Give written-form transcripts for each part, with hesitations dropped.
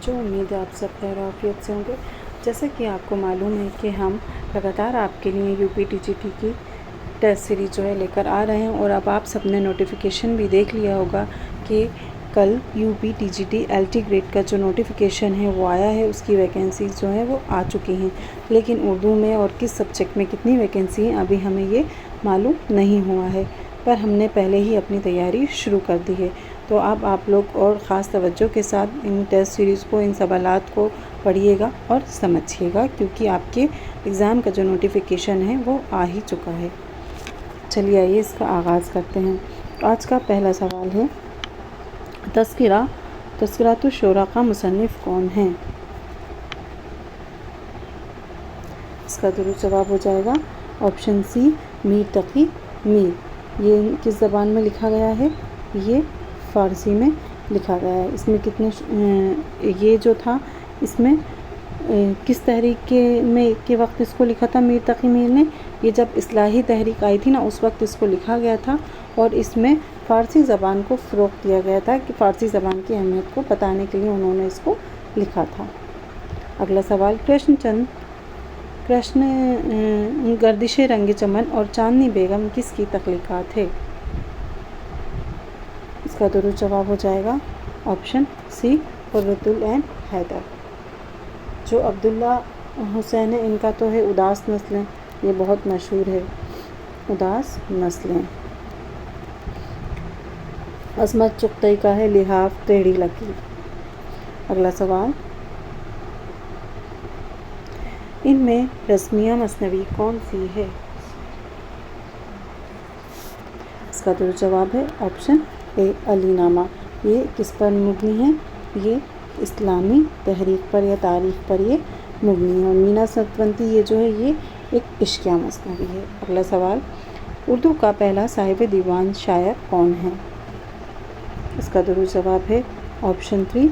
بچوں، امید ہے آپ سب خیر و عافیت سے ہوں گے۔ جیسا کہ آپ کو معلوم ہے کہ ہم لگاتار آپ کے لیے U P T G T کی ٹیسٹ سیریز جو ہے لے کر آ رہے ہیں، اور اب آپ سب نے نوٹیفیکیشن بھی دیکھ لیا ہوگا کہ کل U P T G T L T grade کا جو نوٹیفیکیشن ہے وہ آیا ہے، اس کی ویکینسیز جو ہیں وہ آ چکی ہیں، لیکن اردو میں اور کس سبجیکٹ میں کتنی ویکینسی ہیں ابھی ہمیں یہ معلوم نہیں ہوا ہے، پر ہم نے پہلے ہی اپنی تیاری شروع کر دی ہے۔ تو اب آپ لوگ اور خاص توجہ کے ساتھ ان ٹیسٹ سیریز کو، ان سوالات کو پڑھیے گا اور سمجھیے گا، کیونکہ آپ کے ایگزام کا جو نوٹیفیکیشن ہے وہ آ ہی چکا ہے۔ چلیے آئیے اس کا آغاز کرتے ہیں۔ آج کا پہلا سوال ہے، تذکرۃ الشورى کا مصنف کون ہے؟ اس کا درست جواب ہو جائے گا آپشن سی، میر تقی میر۔ یہ کس زبان میں لکھا گیا ہے؟ یہ فارسی میں لکھا گیا ہے۔ اس میں یہ جو تھا، اس میں کس تحریک کے وقت اس کو لکھا تھا میر تقی میر نے؟ یہ جب اصلاحی تحریک آئی تھی نا، اس وقت اس کو لکھا گیا تھا، اور اس میں فارسی زبان کو فروغ دیا گیا تھا کہ فارسی زبان کی اہمیت کو بتانے کے لیے انہوں نے اس کو لکھا تھا۔ اگلا سوال، کرشن گردش رنگ چمن اور چاندنی بیگم کس کی تخلیقات ہے؟ اس کا درست جواب ہو جائے گا آپشن سی، قرۃ العین حیدر۔ جو عبداللہ حسین ہے، ان کا تو ہے اداس نسلیں، یہ بہت مشہور ہے، اداس نسلیں۔ عصمت چغتائی کا ہے لحاف ٹیڑھی لکیر۔ اگلا سوال، ان میں رسمیہ مثنوی کون سی ہے؟ اس کا درست جواب ہے آپشن اے، علی نامہ۔ یہ کس پر مبنی ہے؟ یہ اسلامی تحریک پر یا تاریخ پر یہ مبنی ہے، اور مینا ستونتی یہ جو ہے یہ ایک عشقیہ مثنوی ہے۔ اگلا سوال، اردو کا پہلا صاحب دیوان شاعر کون ہے؟ اس کا درست جواب ہے آپشن 3،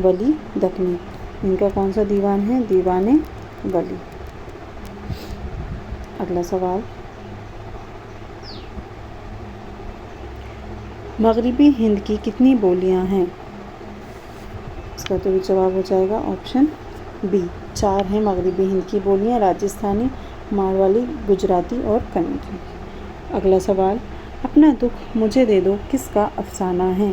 ولی دکنی۔ ان کا کون سا دیوان ہے؟ دیوان ولی۔ اگلا سوال، مغربی ہند کی کتنی بولیاں ہیں؟ اس کا درست جواب ہو جائے گا آپشن بی، 4 ہیں مغربی ہند کی بولیاں، راجستھانی، مارواڑی، گجراتی اور کنڑ۔ اگلا سوال، اپنا دکھ مجھے دے دو کس کا افسانہ ہے؟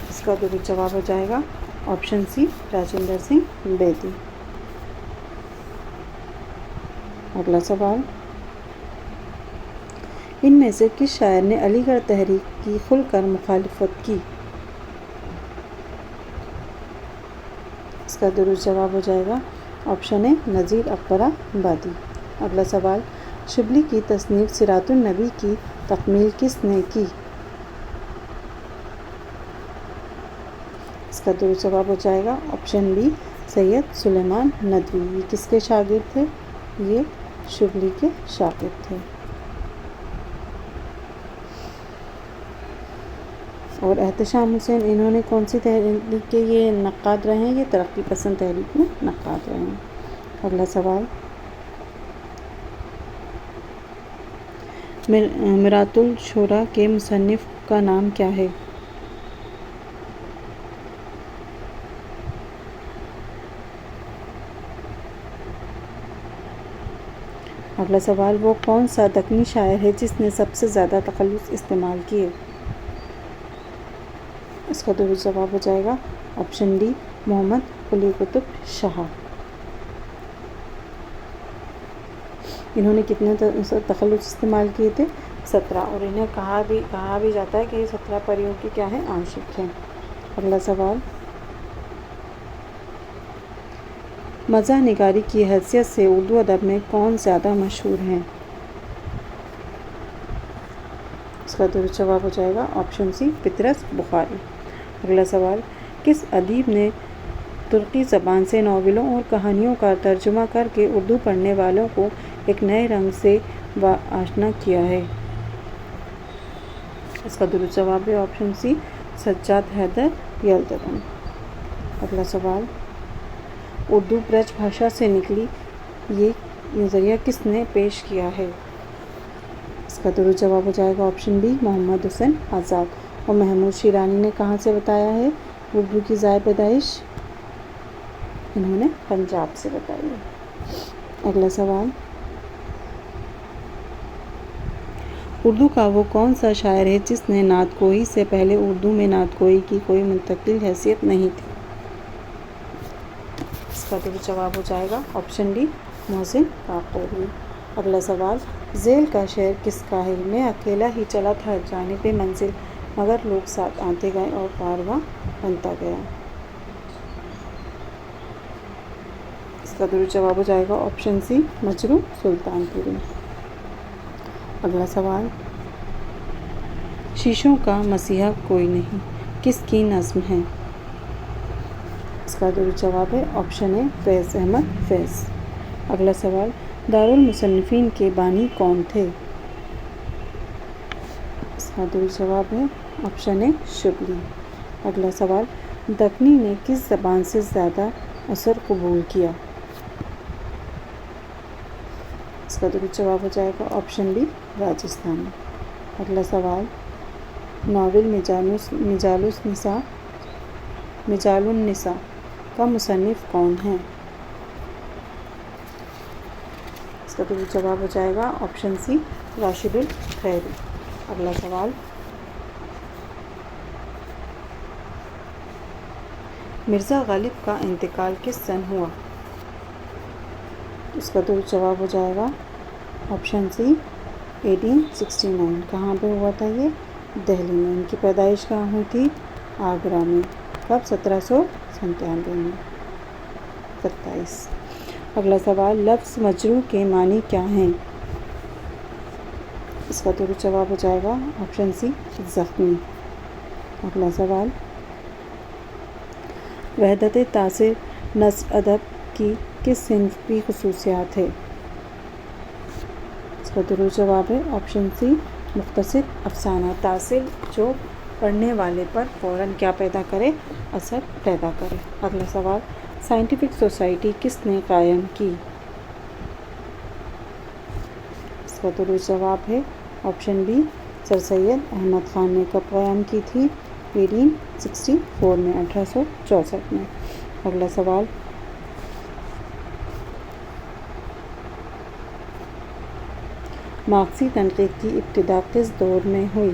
اس کا درست جواب ہو جائے گا آپشن سی، راجندر سنگھ بیدی۔ اگلا سوال، ان میں سے کس شاعر نے علی گڑھ تحریک کی کھل کر مخالفت کی؟ اس کا درست جواب ہو جائے گا آپشن اے، نذیر اکبر آبادی۔ اگلا سوال، شبلی کی تصنیف سیرۃ النبی کی تکمیل کس نے کی؟ اس کا درست جواب ہو جائے گا آپشن بی، سید سلیمان ندوی۔ یہ کس کے شاگرد تھے؟ یہ شبلی کے شاگرد تھے۔ اور احتشام حسین، انہوں نے کون سی تحریک کے یہ نقاد رہے ہیں؟ یہ ترقی پسند تحریک میں نقاد رہے ہیں۔ اگلا سوال، مرآت الشورى کے مصنف کا نام کیا ہے؟ اگلا سوال، وہ کون سا دکنی شاعر ہے جس نے سب سے زیادہ تخلص استعمال کیے؟ اس کا درست جواب ہو جائے گا آپشن ڈی، محمد قلی قطب شاہ۔ انہوں نے کتنے تخلص استعمال کیے تھے؟ 17، اور انہیں کہا بھی جاتا ہے کہ یہ 17 پریوں کی کیا ہے؟ عاشق ہیں۔ اگلا سوال، مزاح نگاری کی حیثیت سے اردو ادب میں کون زیادہ مشہور ہیں؟ اس کا درست جواب ہو جائے گا آپشن سی، پطرس بخاری۔ اگلا سوال، کس ادیب نے ترکی زبان سے ناولوں اور کہانیوں کا ترجمہ کر کے اردو پڑھنے والوں کو ایک نئے رنگ سے آشنا کیا ہے؟ اس کا درست جواب ہے آپشن سی، سجاد حیدر یلدرم۔ اگلا سوال، اردو برج بھاشا سے نکلی یہ نظریہ کس نے پیش کیا ہے؟ اس کا درست جواب ہو جائے گا آپشن بی، محمد حسین آزاد۔ اور محمود شیرانی نے کہاں سے بتایا ہے اردو کی ذائع پیدائش؟ انہوں نے پنجاب سے بتائی ہے۔ اگلا سوال، اردو کا وہ کون سا شاعر ہے جس نے نعت گوئی سے پہلے اردو میں نعت گوئی کی کوئی مستقل حیثیت نہیں تھی؟ اس کا درست جواب ہو جائے گا آپشن ڈی، محسن کاکوری۔ اگلا سوال، ذیل کا شعر کس کا ہے؟ میں اکیلا ہی چلا تھا جانب منزل، مگر لوگ ساتھ آتے گئے اور کارواں بنتا گیا۔ اس کا درست جواب ہو جائے گا آپشن سی، مجروح سلطان پوری۔ اگلا سوال، شیشوں کا مسیحا کوئی نہیں کس کی نظم ہے؟ اس کا درست جواب ہے آپشن اے، فیض احمد فیض۔ اگلا سوال، دارالمصنفین کے بانی کون تھے؟ اس کا درست جواب ہے آپشن اے، شبلی۔ اگلا سوال، دکنی نے کس زبان سے زیادہ اثر قبول کیا؟ اس کا درست جواب ہو جائے گا آپشن بی، راجستھانی۔ اگلا سوال، ناول مجال النساء کا مصنف کون ہے؟ اس کا درست جواب ہو جائے گا آپشن سی، راشد الخیری۔ اگلا سوال، مرزا غالب کا انتقال کس سن ہوا؟ اس کا درست جواب ہو جائے گا آپشن سی، 1869۔ کہاں پہ ہوا تھا یہ؟ دہلی میں۔ ان کی پیدائش کہاں ہوئی تھی؟ آگرہ میں۔ کب؟ 1797 میں، 27۔ اگلا سوال، لفظ مجروح کے معنی کیا ہیں؟ اس کا درست جواب ہو جائے گا آپشن سی، زخمی۔ اگلا سوال، وحدت تاثر نثر ادب کی کس صنف کی خصوصیات ہے؟ اس کا درست جواب ہے آپشن سی، مختصر افسانہ۔ تاثر جو پڑھنے والے پر فوراً کیا پیدا کرے؟ اثر پیدا کرے۔ اگلا سوال، سائنٹیفک سوسائٹی کس نے قائم کی؟ اس کا درست جواب ہے آپشن بی، سر سید احمد خان نے۔ کب قائم کی تھی؟ 1864 میں، 1864 میں۔ اگلا سوال، مارکسی تنقید کی ابتدا کس دور میں ہوئی؟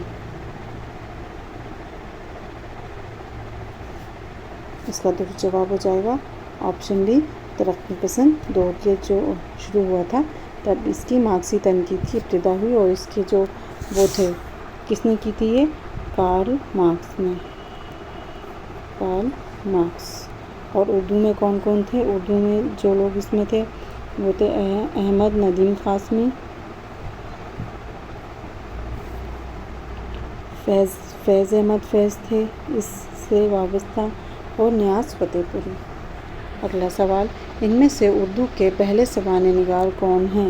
اس کا درست جواب ہو جائے گا آپشن ڈی، ترقی پسند دور۔ یہ جو شروع ہوا تھا تب اس کی مارکسی تنقید کی ابتدا ہوئی، اور اس کے جو وہ تھے، کس نے کی تھی یہ؟ کارل مارکس نے، کارل مارکس۔ اور اردو میں کون کون تھے؟ اردو میں جو لوگ اس میں تھے وہ تھے احمد ندیم قاسمی، فیض احمد فیض تھے اس سے وابستہ، اور نیاز فتح پوری۔ اگلا سوال، ان میں سے اردو کے پہلے سوانح نگار کون ہیں؟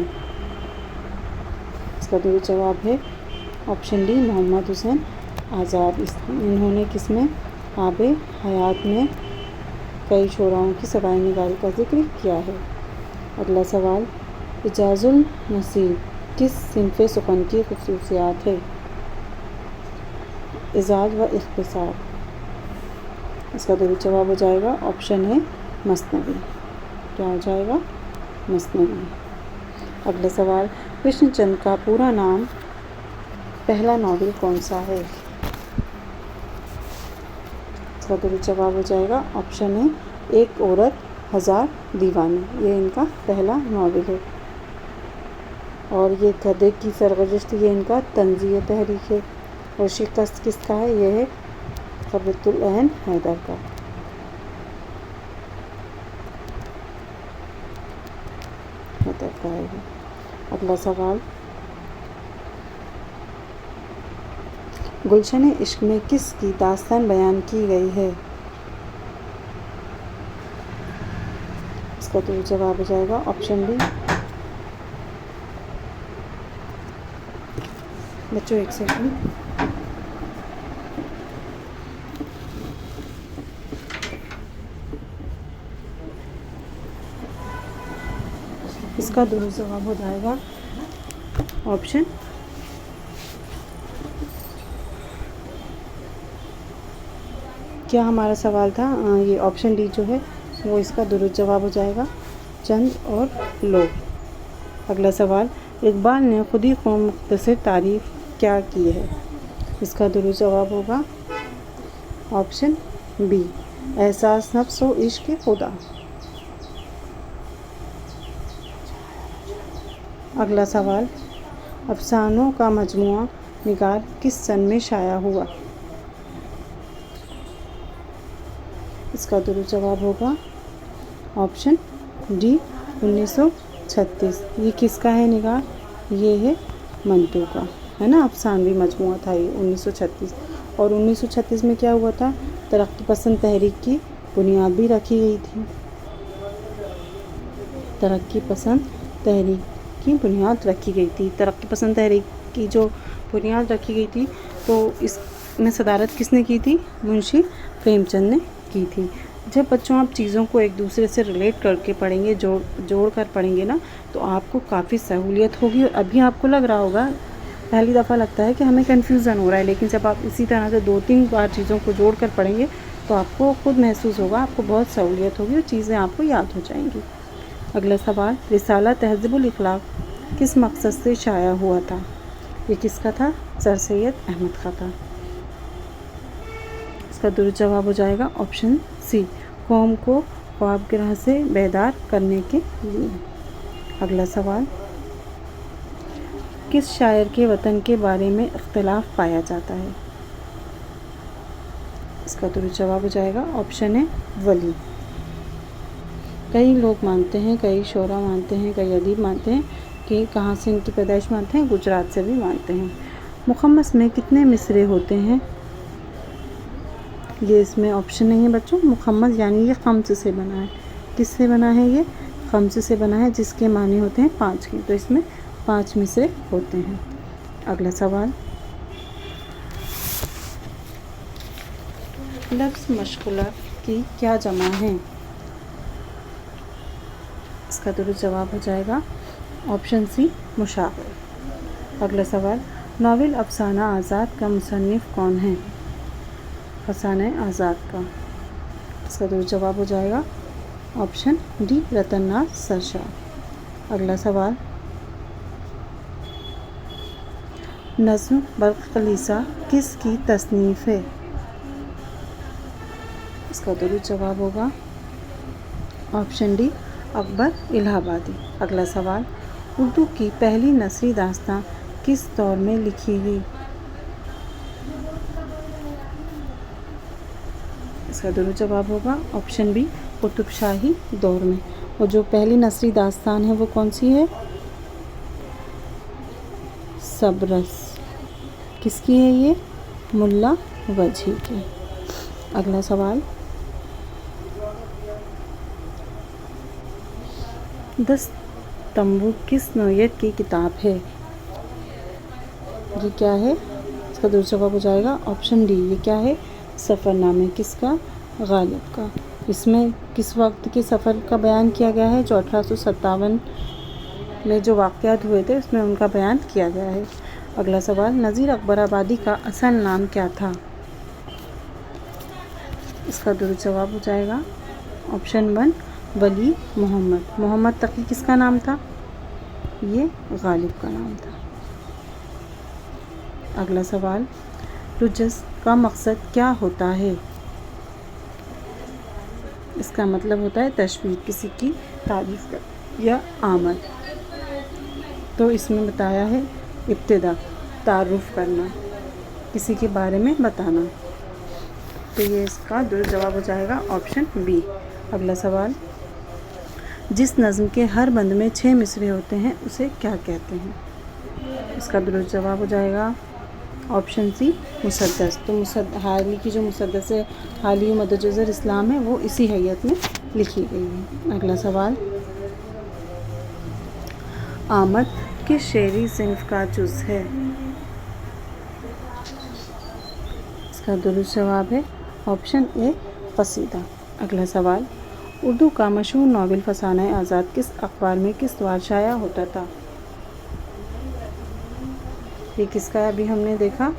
اس کا درست جواب ہے آپشن ڈی، محمد حسین آزاد۔ انہوں نے کس میں؟ آب حیات میں کئی شعراؤں کی سوانح نگاری کا ذکر کیا ہے۔ اگلا سوال، اعجاز النصیب کس صنف سخن کی خصوصیات ہے؟ اعجاز و اختصار۔ اس کا درست جواب ہو جائے گا آپشن ہے، مثنوی۔ کیا ہو جائے گا؟ مثنوی۔ اگلا سوال، کرشن چندر کا پورا نام پہلا ناول کون سا ہے؟ اس کا درست جواب ہو جائے گا آپشن ہے، ایک عورت ہزار دیوانے۔ یہ ان کا پہلا ناول ہے۔ اور یہ گدھے کی سرگزشت، یہ ان کا طنزیہ تحریک ہے۔ اور شکست کس کا ہے؟ یہ ہے قرۃ العین حیدر کا۔ اگلا سوال، گلشن عشق میں کس کی داستان بیان کی گئی ہے؟ اس کا درست جواب ہو جائے گا آپشن بی۔ بچوں ایک سیکنڈ، اس کا درست جواب ہو جائے گا آپشن کیا ہمارا سوال تھا؟ یہ آپشن ڈی جو ہے وہ اس کا درست جواب ہو جائے گا، چند اور لوگ۔ اگلا سوال، اقبال نے خودی قوم مختصر تعریف کیا کی ہے؟ اس کا درست جواب ہوگا آپشن بی، احساس نفس و عشق خدا۔ اگلا سوال، افسانوں کا مجموعہ نگار کس سن میں شائع ہوا؟ اس کا درست جواب ہوگا آپشن ڈی، 1936۔ یہ کس کا ہے نگار؟ یہ ہے منٹو کا، ہے نا، افسانوی مجموعہ تھا یہ 1936۔ اور 1936 میں کیا ہوا تھا؟ ترقی پسند تحریک کی بنیاد بھی رکھی گئی تھی۔ ترقی پسند تحریک کی بنیاد رکھی گئی تھی۔ ترقی پسند تحریک کی جو بنیاد رکھی گئی تھی تو اس میں صدارت کس نے کی تھی؟ منشی پریم چند نے کی تھی۔ جب بچوں آپ چیزوں کو ایک دوسرے سے ریلیٹ کر کے پڑھیں گے، جوڑ کر پڑھیں گے نا، تو آپ کو کافی سہولیت ہوگی۔ اور ابھی آپ کو لگ رہا ہوگا، پہلی دفعہ لگتا ہے کہ ہمیں کنفیوژن ہو رہا ہے، لیکن جب آپ اسی طرح سے 2-3 بار چیزوں کو جوڑ کر پڑھیں گے تو آپ کو خود محسوس ہوگا، آپ کو بہت سہولیت ہوگی اور چیزیں آپ کو یاد ہو جائیں گی۔ اگلا سوال، رسالہ تہذیب الاخلاق کس مقصد سے شائع ہوا تھا؟ یہ کس کا تھا؟ سر سید احمد خاں تھا۔ اس کا درست جواب ہو جائے گا آپشن سی، قوم کو خواب گرہ سے بیدار کرنے کے لیے۔ اگلا سوال، کس شاعر کے وطن کے بارے میں اختلاف پایا جاتا ہے؟ اس کا درست جواب ہو جائے گا آپشن ہے ولی۔ کئی لوگ مانتے ہیں، کئی شعراء مانتے ہیں، کئی ادیب مانتے ہیں کہ کہاں سے ان کی پیدائش مانتے ہیں؟ گجرات سے بھی مانتے ہیں۔ مخمس میں کتنے مصرے ہوتے ہیں؟ یہ اس میں آپشن نہیں ہے بچوں۔ مخمس یعنی یہ خمس سے بنا ہے۔ کس سے بنا ہے؟ یہ خمس سے بنا ہے، جس کے معنی ہوتے ہیں 5 کے، تو اس میں 5 مصرے ہوتے ہیں۔ اگلا سوال، لفظ مشغلہ کی کیا جمع ہے؟ اس کا درست جواب ہو جائے گا آپشن سی، مشاغل۔ اگلا سوال، ناول افسانہ آزاد کا مصنف کون ہے؟ افسانہ آزاد کا، اس کا درست جواب ہو جائے گا آپشن ڈی، رتن ناتھ سرشار۔ اگلا سوال، نظم برق خلیصہ کس کی تصنیف ہے؟ اس کا درست جواب ہوگا آپشن ڈی، اکبر الہ آبادی۔ اگلا سوال، اردو کی پہلی نثری داستان کس دور میں لکھی گئی؟ اس کا درست جواب ہوگا آپشن بی، قطب شاہی دور میں۔ اور جو پہلی نثری داستان ہے وہ کون سی ہے؟ سبرس۔ کس کی ہے یہ؟ ملا وجہی کی۔ اگلا سوال، 10 تنبو کس نوعیت کی کتاب ہے؟ یہ کیا ہے؟ اس کا درست جواب ہو جائے گا آپشن ڈی، یہ کیا ہے؟ سفر نامے۔ کس کا؟ غالب کا۔ اس میں کس وقت کے سفر کا بیان کیا گیا ہے؟ جو 1857 میں جو واقعات ہوئے تھے اس میں ان کا بیان کیا گیا ہے۔ اگلا سوال، نذیر اکبر آبادی کا اصل نام کیا تھا؟ اس کا درست جواب ہو جائے گا آپشن 1، ولی محمد۔ محمد تقی کس کا نام تھا؟ یہ غالب کا نام تھا۔ اگلا سوال، رجز کا مقصد کیا ہوتا ہے؟ اس کا مطلب ہوتا ہے تشبیہ، کسی کی تعریف کر یا آمد۔ تو اس میں بتایا ہے ابتدا، تعارف کرنا، کسی کے بارے میں بتانا۔ تو یہ اس کا درست جواب ہو جائے گا آپشن بی۔ اگلا سوال، جس نظم کے ہر بند میں 6 مصرے ہوتے ہیں اسے کیا کہتے ہیں؟ اس کا درست جواب ہو جائے گا آپشن سی، مسدس۔ تو حالی کی جو مسدس ہے، حالی مدجزر اسلام ہے، وہ اسی حیت میں لکھی گئی ہے۔ اگلا سوال، آمد کس شعری صنف کا جز ہے؟ اس کا درست جواب ہے آپشن اے، قصیدہ۔ اگلا سوال، اردو کا مشہور ناول فسانہ آزاد کس اخبار میں کس وار شائع ہوتا تھا؟ یہ کس کا ہے؟ ابھی ہم نے دیکھا،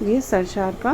یہ سرشار کا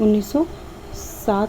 1907